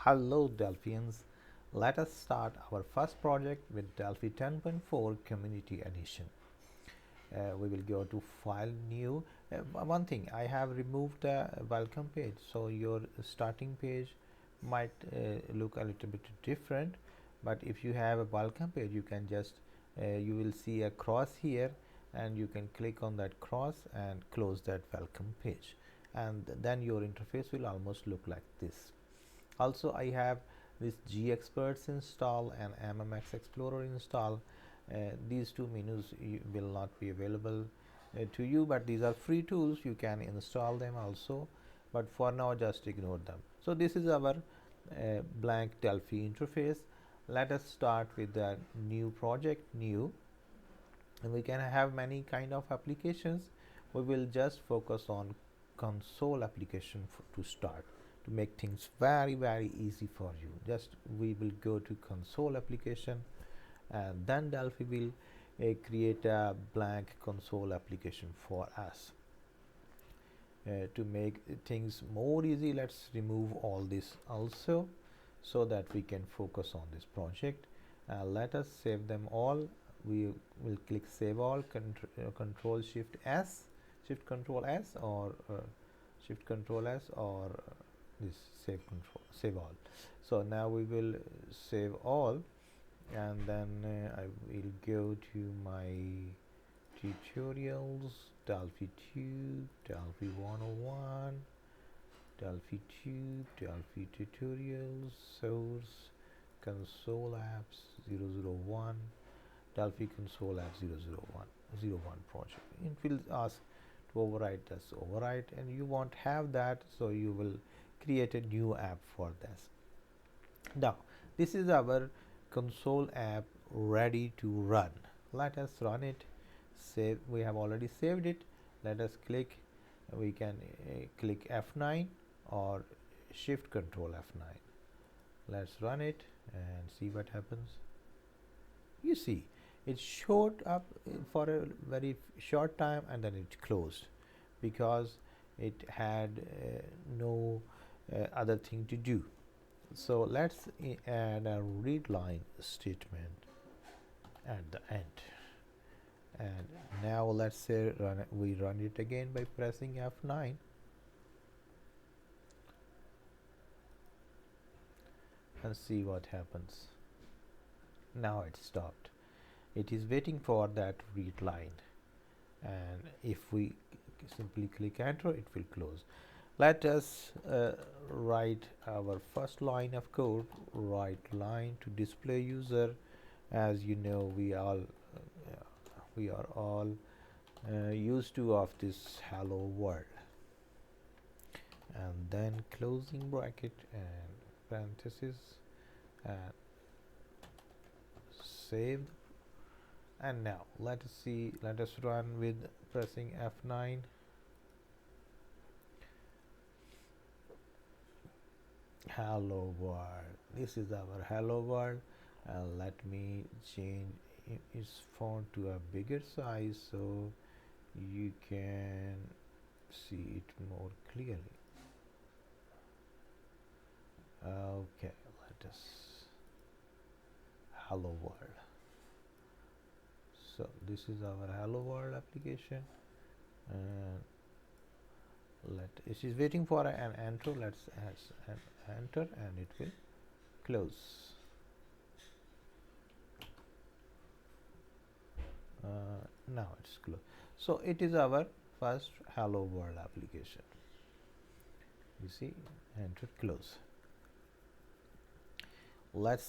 Hello Delphians, let us start our first project with Delphi 10.4 Community Edition. We will go to File, New. One thing, I have removed the welcome page, so your starting page might look a little bit different, but if you have a welcome page, you can just you will see a cross here, and you can click on that cross and close that welcome page, and then your interface will almost look like this. Also, I have this GExperts install and MMX Explorer install. These two menus will not be available to you, but these are free tools. You can install them also, but for now just ignore them. So this is our blank Delphi interface. Let us start with the new project, new, and we can have many kind of applications. We will just focus on console application to start, to make things very easy for you. Just we will go to console application, and then Delphi will create a blank console application for us. To make things more easy, let's remove all this also, so that we can focus on this project. Let us save them all. We will click save all, control shift S, shift control S, or shift control S, or this save all. So now we will save all, and then I will go to my tutorials, Delphi 2, Delphi 101, Delphi 2, Delphi tutorials, source, console apps 001, Delphi console app 001 project. It will ask to overwrite this, overwrite, and you won't have that, so you will create a new app for this. Now this is our console app ready to run. Let us run it. Save. We have already saved it. Let us click. We can click F9 or shift control F9. Let's run it and see what happens. You see, it showed up for a very short time, and then it closed because it had no other thing to do. So let's add a read line statement at the end, and now let's say we run it again by pressing F9. And see what happens. Now it stopped. It is waiting for that read line, and if we simply click enter, it will close. Let us write our first line of code. Write line to display user. As you know, we are all used to of this hello world, and then closing bracket and parenthesis, and save. And now let us run with pressing F9. Hello world. This is our hello world. Let me change its font to a bigger size so you can see it more clearly. Okay, let us hello world. So this is our hello world application, and it is waiting for an enter. Let's enter, and it will close. Now it's closed. So it is our first hello world application. You see, enter, close. Let's